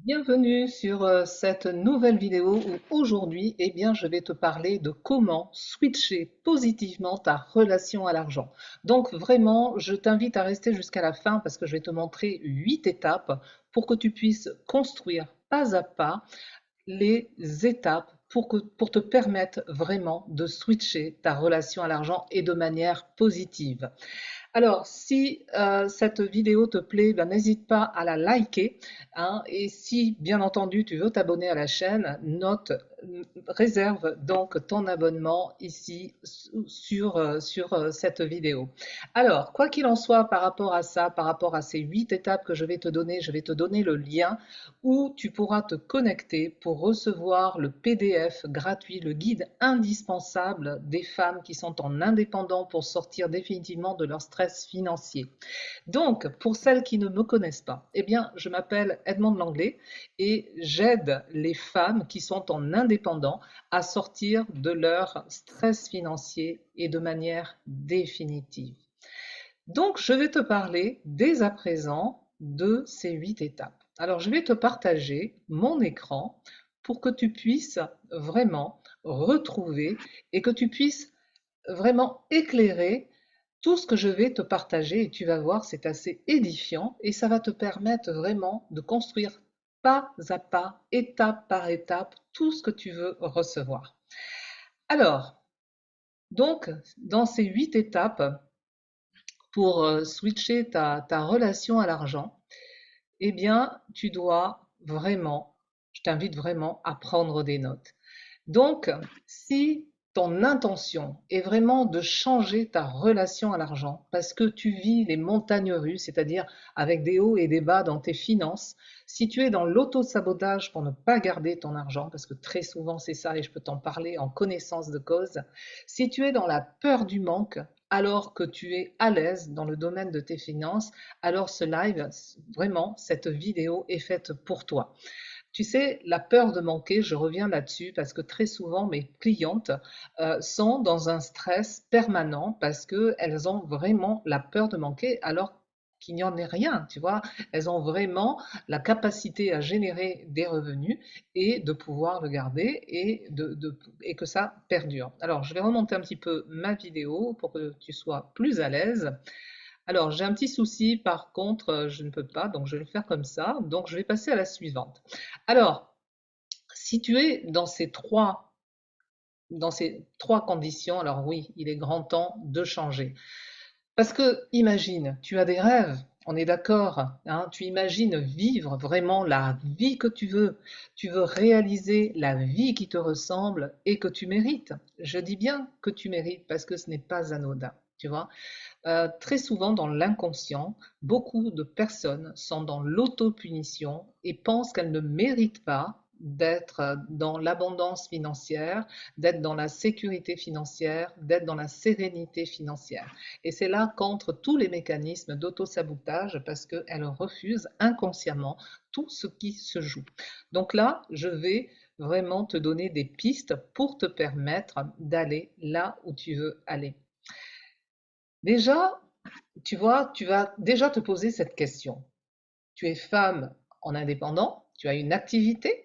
Bienvenue sur cette nouvelle vidéo où aujourd'hui, je vais te parler de comment switcher positivement ta relation à l'argent. Donc vraiment, je t'invite à rester jusqu'à la fin parce que je vais te montrer 8 étapes pour que tu puisses construire pas à pas les étapes pour te permettre vraiment de switcher ta relation à l'argent et de manière positive. Alors, si cette vidéo te plaît, ben, n'hésite pas à la liker, hein, et si, bien entendu, tu veux t'abonner à la chaîne, réserve donc ton abonnement ici sur cette vidéo. Alors, quoi qu'il en soit par rapport à ça, par rapport à ces 8 étapes que je vais te donner le lien où tu pourras te connecter pour recevoir le PDF gratuit, le guide indispensable des femmes qui sont en indépendant pour sortir définitivement de leur stress financier. Donc, pour celles qui ne me connaissent pas, je m'appelle Edmond Langlais et j'aide les femmes qui sont en indépendant à sortir de leur stress financier et de manière définitive. Donc, je vais te parler dès à présent de ces 8 étapes. Alors, je vais te partager mon écran pour que tu puisses vraiment retrouver et que tu puisses vraiment éclairer tout ce que je vais te partager et tu vas voir, c'est assez édifiant et ça va te permettre vraiment de construire pas à pas, étape par étape, tout ce que tu veux recevoir. Alors, donc, dans ces 8 étapes, pour switcher ta relation à l'argent, tu dois vraiment, je t'invite vraiment à prendre des notes. Donc, si ton intention est vraiment de changer ta relation à l'argent parce que tu vis les montagnes russes, c'est-à-dire avec des hauts et des bas dans tes finances, si tu es dans l'auto-sabotage pour ne pas garder ton argent, parce que très souvent c'est ça et je peux t'en parler en connaissance de cause, si tu es dans la peur du manque, alors que tu es à l'aise dans le domaine de tes finances, alors ce live, vraiment, cette vidéo est faite pour toi. Tu sais, la peur de manquer, je reviens là-dessus parce que très souvent mes clientes sont dans un stress permanent parce qu'elles ont vraiment la peur de manquer alors qu'il n'y en est rien, tu vois. Elles ont vraiment la capacité à générer des revenus et de pouvoir le garder et que ça perdure. Alors, je vais remonter un petit peu ma vidéo pour que tu sois plus à l'aise. Alors, j'ai un petit souci, par contre, je ne peux pas, donc je vais le faire comme ça. Donc, je vais passer à la suivante. Alors, si tu es dans ces trois conditions, alors oui, il est grand temps de changer. Parce que, imagine, tu as des rêves, on est d'accord, hein, tu imagines vivre vraiment la vie que tu veux réaliser la vie qui te ressemble et que tu mérites. Je dis bien que tu mérites parce que ce n'est pas anodin, tu vois. Très souvent dans l'inconscient, beaucoup de personnes sont dans l'autopunition et pensent qu'elles ne méritent pas d'être dans l'abondance financière, d'être dans la sécurité financière, d'être dans la sérénité financière. Et c'est là qu'entrent tous les mécanismes d'auto-sabotage parce qu'elles refusent inconsciemment tout ce qui se joue. Donc là, je vais vraiment te donner des pistes pour te permettre d'aller là où tu veux aller. Déjà, tu vois, tu vas déjà te poser cette question. Tu es femme en indépendant, tu as une activité.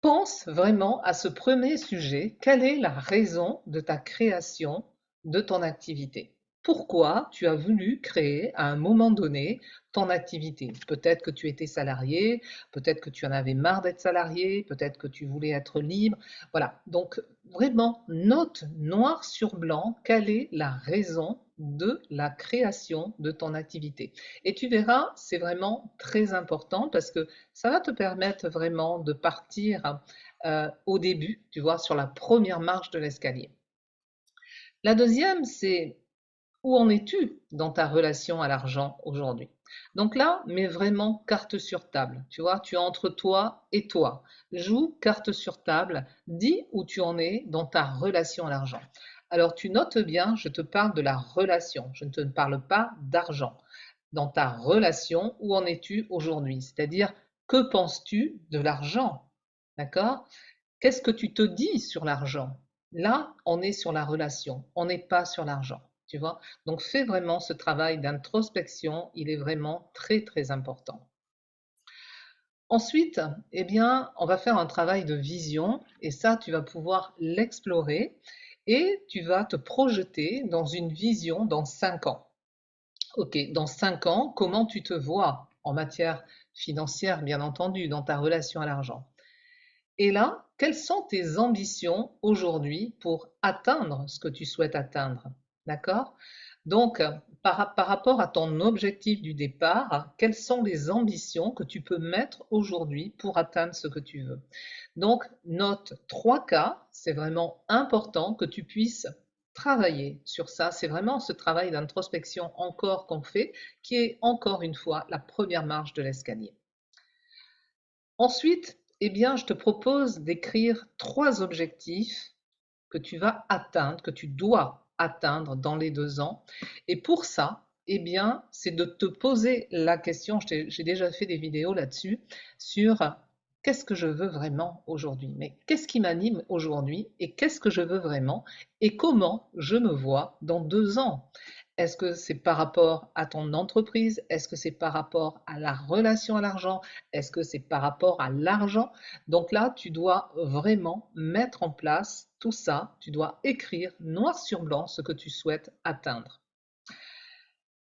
Pense vraiment à ce premier sujet. Quelle est la raison de ta création de ton activité? Pourquoi tu as voulu créer à un moment donné ton activité? Peut-être que tu étais salarié, peut-être que tu en avais marre d'être salarié, peut-être que tu voulais être libre. Voilà. Donc vraiment, note noir sur blanc quelle est la raison de la création de ton activité. Et tu verras, c'est vraiment très important parce que ça va te permettre vraiment de partir au début, tu vois, sur la première marche de l'escalier. La deuxième, c'est où en es-tu dans ta relation à l'argent aujourd'hui? Donc là, mets vraiment carte sur table. Tu vois, tu es entre toi et toi. Joue carte sur table, dis où tu en es dans ta relation à l'argent. Alors tu notes bien, je te parle de la relation, je ne te parle pas d'argent. Dans ta relation, où en es-tu aujourd'hui? C'est-à-dire, que penses-tu de l'argent? D'accord? Qu'est-ce que tu te dis sur l'argent? Là, on est sur la relation, on n'est pas sur l'argent, tu vois? Donc fais vraiment ce travail d'introspection, il est vraiment très très important. Ensuite, eh bien, on va faire un travail de vision et ça, tu vas pouvoir l'explorer et tu vas te projeter dans une vision dans 5 ans. Ok, dans 5 ans, comment tu te vois en matière financière, bien entendu, dans ta relation à l'argent? Et là, quelles sont tes ambitions aujourd'hui pour atteindre ce que tu souhaites atteindre? D'accord? Donc, par rapport à ton objectif du départ, quelles sont les ambitions que tu peux mettre aujourd'hui pour atteindre ce que tu veux? Donc, note 3 cas, c'est vraiment important que tu puisses travailler sur ça. C'est vraiment ce travail d'introspection encore qu'on fait, qui est encore une fois la première marche de l'escalier. Ensuite, eh bien, je te propose d'écrire 3 objectifs que tu vas atteindre, que tu dois atteindre dans les 2 ans. Et pour ça, eh bien, c'est de te poser la question, j'ai déjà fait des vidéos là-dessus, sur qu'est-ce que je veux vraiment aujourd'hui? Mais qu'est-ce qui m'anime aujourd'hui et qu'est-ce que je veux vraiment et comment je me vois dans 2 ans? Est-ce que c'est par rapport à ton entreprise? Est-ce que c'est par rapport à la relation à l'argent? Est-ce que c'est par rapport à l'argent? Donc là, tu dois vraiment mettre en place tout ça. Tu dois écrire noir sur blanc ce que tu souhaites atteindre.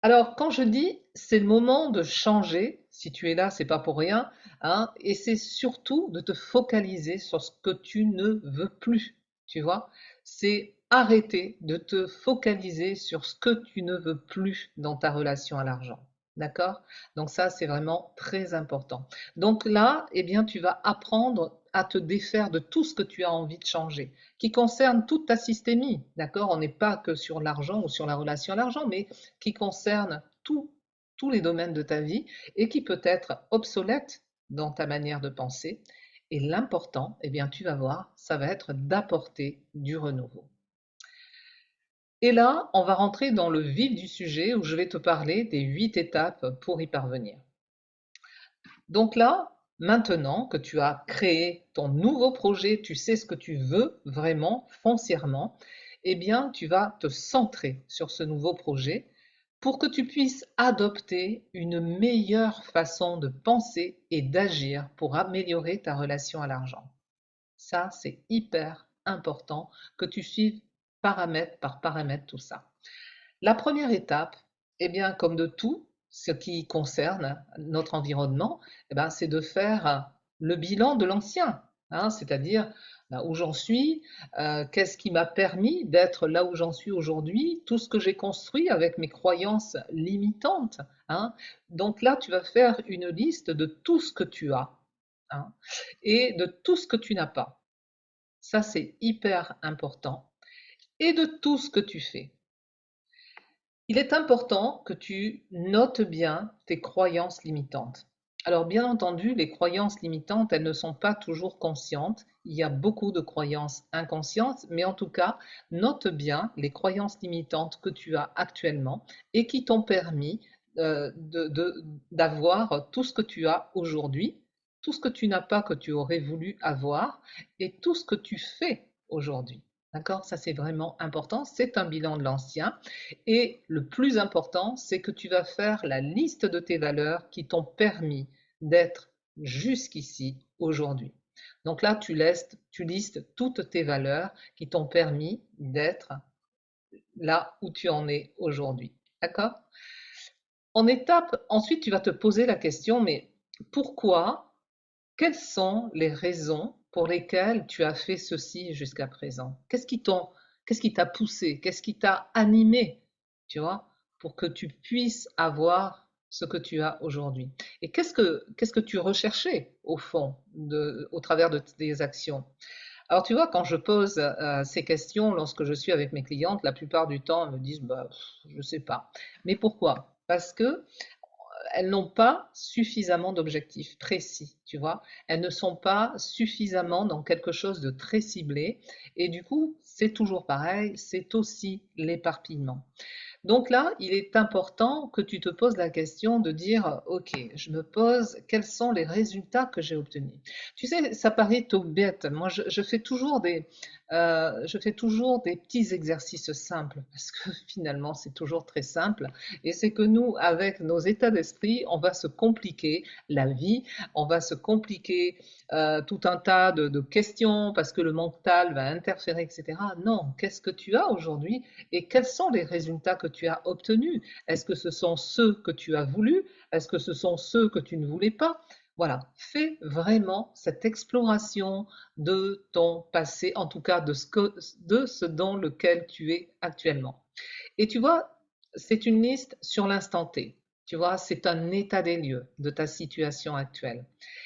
Alors, quand je dis c'est le moment de changer, si tu es là, c'est pas pour rien, hein, et c'est surtout de te focaliser sur ce que tu ne veux plus, tu vois. C'est arrêter de te focaliser sur ce que tu ne veux plus dans ta relation à l'argent. D'accord? Donc ça, c'est vraiment très important. Donc là, eh bien, tu vas apprendre à te défaire de tout ce que tu as envie de changer, qui concerne toute ta systémie. D'accord? On n'est pas que sur l'argent ou sur la relation à l'argent, mais qui concerne tous les domaines de ta vie et qui peut être obsolète dans ta manière de penser. Et l'important, eh bien, tu vas voir, ça va être d'apporter du renouveau. Et là, on va rentrer dans le vif du sujet où je vais te parler des 8 étapes pour y parvenir. Donc là, maintenant que tu as créé ton nouveau projet, tu sais ce que tu veux vraiment, foncièrement, eh bien, tu vas te centrer sur ce nouveau projet pour que tu puisses adopter une meilleure façon de penser et d'agir pour améliorer ta relation à l'argent. Ça, c'est hyper important que tu suives paramètre par paramètre tout ça. La première étape, eh bien, comme de tout ce qui concerne notre environnement, eh ben, c'est de faire le bilan de l'ancien, hein, c'est-à-dire ben, où j'en suis, qu'est-ce qui m'a permis d'être là où j'en suis aujourd'hui, tout ce que j'ai construit avec mes croyances limitantes, hein. Donc là, tu vas faire une liste de tout ce que tu as, hein, et de tout ce que tu n'as pas. Ça, c'est hyper important. Et de tout ce que tu fais. Il est important que tu notes bien tes croyances limitantes. Alors bien entendu, les croyances limitantes, elles ne sont pas toujours conscientes. Il y a beaucoup de croyances inconscientes, mais en tout cas, note bien les croyances limitantes que tu as actuellement et qui t'ont permis d'avoir tout ce que tu as aujourd'hui, tout ce que tu n'as pas que tu aurais voulu avoir et tout ce que tu fais aujourd'hui. D'accord? Ça, c'est vraiment important. C'est un bilan de l'ancien. Et le plus important, c'est que tu vas faire la liste de tes valeurs qui t'ont permis d'être jusqu'ici aujourd'hui. Donc là, tu listes toutes tes valeurs qui t'ont permis d'être là où tu en es aujourd'hui. D'accord? En étape, ensuite, tu vas te poser la question, mais pourquoi? Quelles sont les raisons pour lesquelles tu as fait ceci jusqu'à présent? Qu'est-ce qui t'a poussé? Qu'est-ce qui t'a animé? Tu vois, pour que tu puisses avoir ce que tu as aujourd'hui. Et qu'est-ce que tu recherchais au fond au travers de tes actions? Alors tu vois, quand je pose ces questions lorsque je suis avec mes clientes, la plupart du temps, elles me disent, bah, je sais pas. Mais pourquoi? Parce que elles n'ont pas suffisamment d'objectifs précis, tu vois. Elles ne sont pas suffisamment dans quelque chose de très ciblé. Et du coup, c'est toujours pareil, c'est aussi l'éparpillement. Donc là, il est important que tu te poses la question de dire, OK, je me pose, quels sont les résultats que j'ai obtenus? Tu sais, ça paraît tout bête. Moi, je fais toujours des petits exercices simples parce que finalement, c'est toujours très simple. Et c'est que nous, avec nos états d'esprit, on va se compliquer la vie, on va se compliquer tout un tas de questions parce que le mental va interférer, etc. Non, qu'est-ce que tu as aujourd'hui et quels sont les résultats que tu as obtenus? Est-ce que ce sont ceux que tu as voulu? Est-ce que ce sont ceux que tu ne voulais pas? Voilà, fais vraiment cette exploration de ton passé, en tout cas de ce dans lequel tu es actuellement. Et tu vois, c'est une liste sur l'instant T. Tu vois, c'est un état des lieux de ta situation actuelle.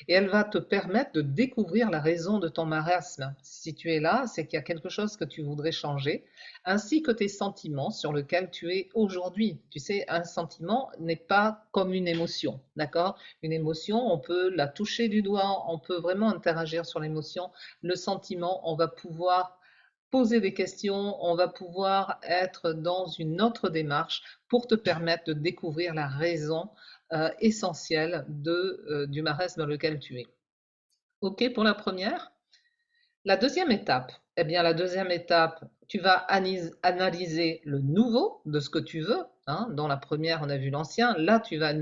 Et elle va te permettre de découvrir la raison de ton marasme. Si tu es là, c'est qu'il y a quelque chose que tu voudrais changer, ainsi que tes sentiments sur lesquels tu es aujourd'hui. Tu sais, un sentiment n'est pas comme une émotion, d'accord? Une émotion, on peut la toucher du doigt, on peut vraiment interagir sur l'émotion. Le sentiment, on va pouvoir poser des questions, on va pouvoir être dans une autre démarche pour te permettre de découvrir la raison essentielle du marasme dans lequel tu es. OK pour la première? La deuxième étape, eh bien, la deuxième étape, tu vas analyser le nouveau de ce que tu veux. Hein. Dans la première, on a vu l'ancien. Là, tu vas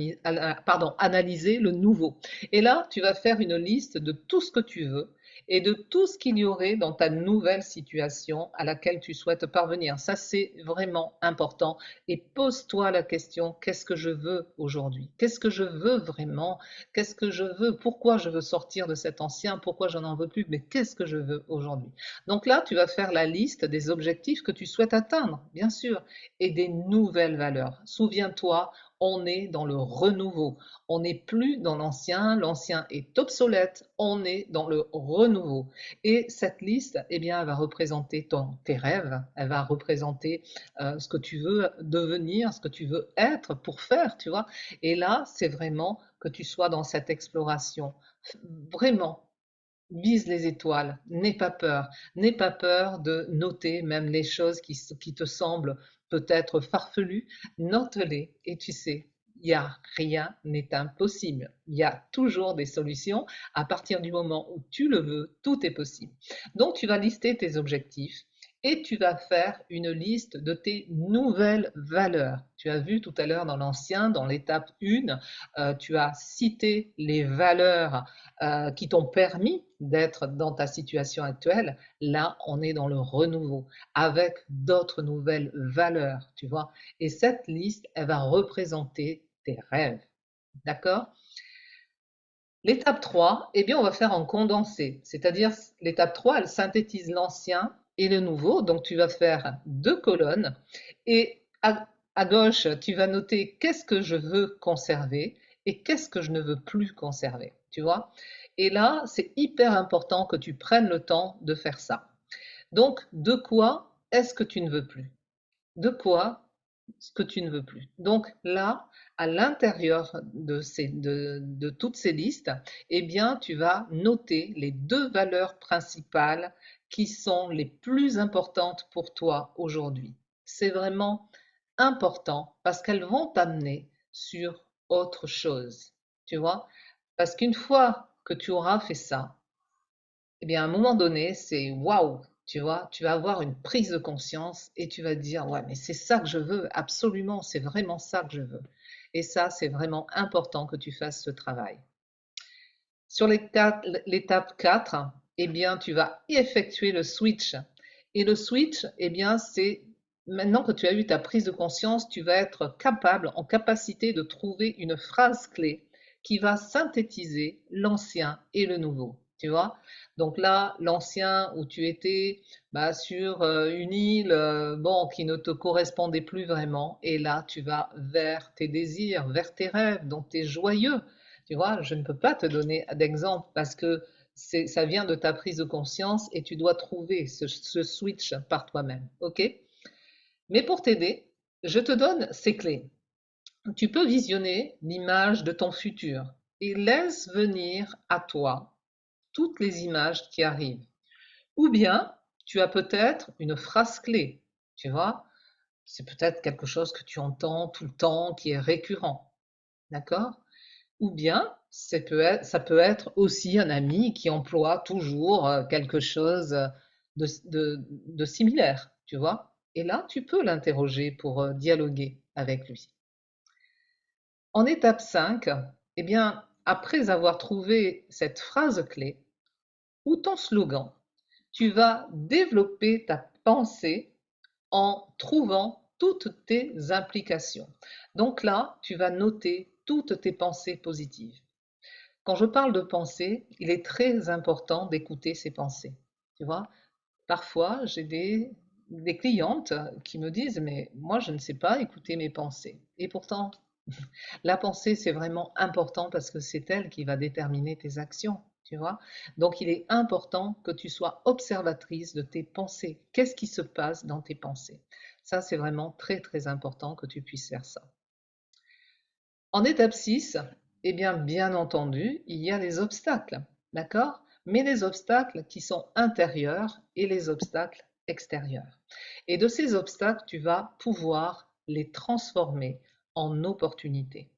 analyser le nouveau. Et là, tu vas faire une liste de tout ce que tu veux et de tout ce qu'il y aurait dans ta nouvelle situation à laquelle tu souhaites parvenir. Ça, c'est vraiment important. Et pose-toi la question, qu'est-ce que je veux aujourd'hui? Qu'est-ce que je veux vraiment? Qu'est-ce que je veux? Pourquoi je veux sortir de cet ancien? Pourquoi je n'en veux plus? Mais qu'est-ce que je veux aujourd'hui? Donc là, tu vas faire la liste des objectifs que tu souhaites atteindre, bien sûr, et des nouvelles valeurs. Souviens-toi, on est dans le renouveau. On n'est plus dans l'ancien, l'ancien est obsolète, on est dans le renouveau. Et cette liste, eh bien, elle va représenter tes rêves, elle va représenter ce que tu veux devenir, ce que tu veux être pour faire, tu vois. Et là, c'est vraiment que tu sois dans cette exploration. Vraiment, vise les étoiles, n'aie pas peur de noter même les choses qui te semblent peut-être farfelues, note-les et tu sais, il n'y a rien n'est impossible. Il y a toujours des solutions. À partir du moment où tu le veux, tout est possible. Donc tu vas lister tes objectifs et tu vas faire une liste de tes nouvelles valeurs. Tu as vu tout à l'heure dans l'ancien, dans l'étape 1, tu as cité les valeurs qui t'ont permis d'être dans ta situation actuelle. Là, on est dans le renouveau avec d'autres nouvelles valeurs, tu vois. Et cette liste, elle va représenter tes rêves. D'accord? L'étape 3, eh bien, on va faire en condensé. C'est-à-dire, l'étape 3, elle synthétise l'ancien et le nouveau. Donc, tu vas faire deux colonnes. Et à gauche, tu vas noter qu'est-ce que je veux conserver et qu'est-ce que je ne veux plus conserver. Tu vois? Et là, c'est hyper important que tu prennes le temps de faire ça. Donc, de quoi est-ce que tu ne veux plus? De quoi ce que tu ne veux plus. Donc là, à l'intérieur de toutes ces listes, eh bien, tu vas noter les deux valeurs principales qui sont les plus importantes pour toi aujourd'hui. C'est vraiment important parce qu'elles vont t'amener sur autre chose. Tu vois? Parce qu'une fois que tu auras fait ça, eh bien, à un moment donné, c'est waouh, tu vois, tu vas avoir une prise de conscience et tu vas te dire, ouais, mais c'est ça que je veux, absolument, c'est vraiment ça que je veux. Et ça, c'est vraiment important que tu fasses ce travail. Sur l'étape 4, eh bien, tu vas effectuer le switch. Et le switch, eh bien, c'est maintenant que tu as eu ta prise de conscience, tu vas être capable, en capacité de trouver une phrase clé qui va synthétiser l'ancien et le nouveau. Tu vois? Donc là, l'ancien où tu étais sur une île bon, qui ne te correspondait plus vraiment, et là, tu vas vers tes désirs, vers tes rêves, donc tu es joyeux. Tu vois, je ne peux pas te donner d'exemple parce que ça vient de ta prise de conscience et tu dois trouver ce switch par toi-même. OK? Mais pour t'aider, je te donne ces clés. Tu peux visionner l'image de ton futur et laisse venir à toi toutes les images qui arrivent. Ou bien, tu as peut-être une phrase clé, tu vois. C'est peut-être quelque chose que tu entends tout le temps, qui est récurrent, d'accord? Ou bien, ça peut être aussi un ami qui emploie toujours quelque chose de similaire, tu vois? Et là, tu peux l'interroger pour dialoguer avec lui. En étape 5, eh bien, après avoir trouvé cette phrase clé ou ton slogan, tu vas développer ta pensée en trouvant toutes tes implications. Donc là, tu vas noter toutes tes pensées positives. Quand je parle de pensée, il est très important d'écouter ses pensées. Tu vois, parfois j'ai des clientes qui me disent, mais moi je ne sais pas écouter mes pensées. Et pourtant, la pensée c'est vraiment important parce que c'est elle qui va déterminer tes actions. Tu vois, donc il est important que tu sois observatrice de tes pensées. Qu'est-ce qui se passe dans tes pensées? Ça, c'est vraiment très très important que tu puisses faire ça. En étape 6, eh bien entendu, il y a les obstacles, d'accord? Mais les obstacles qui sont intérieurs et les obstacles extérieurs. Et de ces obstacles, tu vas pouvoir les transformer en opportunités.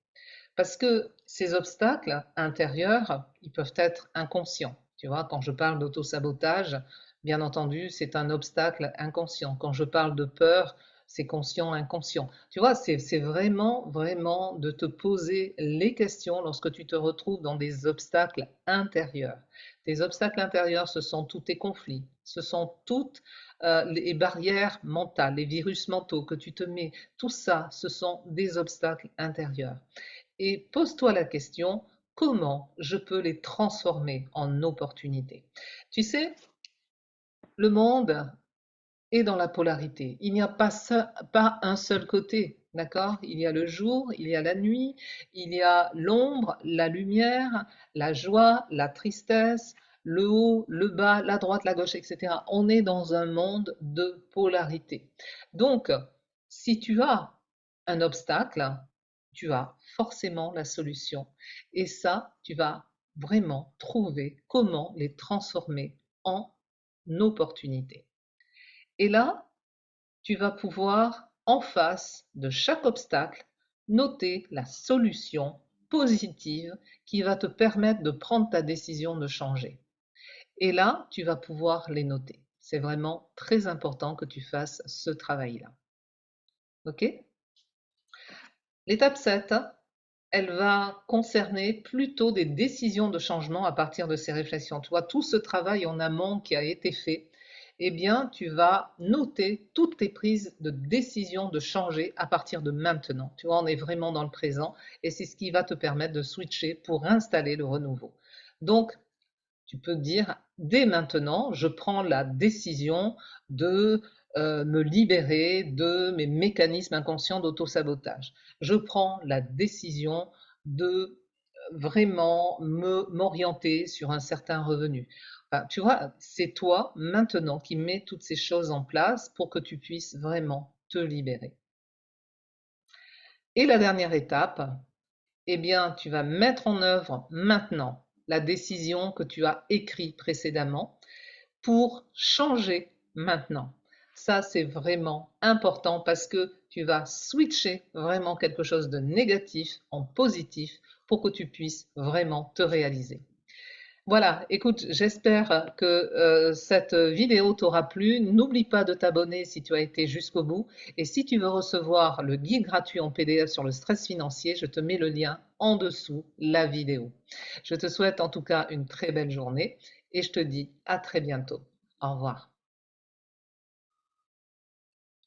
Parce que ces obstacles intérieurs, ils peuvent être inconscients. Tu vois, quand je parle d'auto-sabotage, bien entendu, c'est un obstacle inconscient. Quand je parle de peur, c'est conscient, inconscient. Tu vois, c'est vraiment, vraiment de te poser les questions lorsque tu te retrouves dans des obstacles intérieurs. Tes obstacles intérieurs, ce sont tous tes conflits, ce sont toutes les barrières mentales, les virus mentaux que tu te mets. Tout ça, ce sont des obstacles intérieurs. Et pose-toi la question, comment je peux les transformer en opportunités? Tu sais, le monde est dans la polarité. Il n'y a pas un seul côté, d'accord? Il y a le jour, il y a la nuit, il y a l'ombre, la lumière, la joie, la tristesse, le haut, le bas, la droite, la gauche, etc. On est dans un monde de polarité. Donc, si tu as un obstacle, tu as forcément la solution. Et ça, tu vas vraiment trouver comment les transformer en opportunités. Et là, tu vas pouvoir, en face de chaque obstacle, noter la solution positive qui va te permettre de prendre ta décision de changer. Et là, tu vas pouvoir les noter. C'est vraiment très important que tu fasses ce travail-là. OK? L'étape 7, elle va concerner plutôt des décisions de changement à partir de ces réflexions. Tu vois, tout ce travail en amont qui a été fait, eh bien, tu vas noter toutes tes prises de décision de changer à partir de maintenant. Tu vois, on est vraiment dans le présent et c'est ce qui va te permettre de switcher pour installer le renouveau. Donc, tu peux dire, dès maintenant, je prends la décision de me libérer de mes mécanismes inconscients d'auto-sabotage. Je prends la décision de vraiment m'orienter sur un certain revenu. Enfin, tu vois, c'est toi maintenant qui mets toutes ces choses en place pour que tu puisses vraiment te libérer. Et la dernière étape, eh bien, tu vas mettre en œuvre maintenant la décision que tu as écrite précédemment pour changer maintenant. Ça, c'est vraiment important parce que tu vas switcher vraiment quelque chose de négatif en positif pour que tu puisses vraiment te réaliser. Voilà, écoute, j'espère que cette vidéo t'aura plu. N'oublie pas de t'abonner si tu as été jusqu'au bout. Et si tu veux recevoir le guide gratuit en PDF sur le stress financier, je te mets le lien en dessous la vidéo. Je te souhaite en tout cas une très belle journée et je te dis à très bientôt. Au revoir.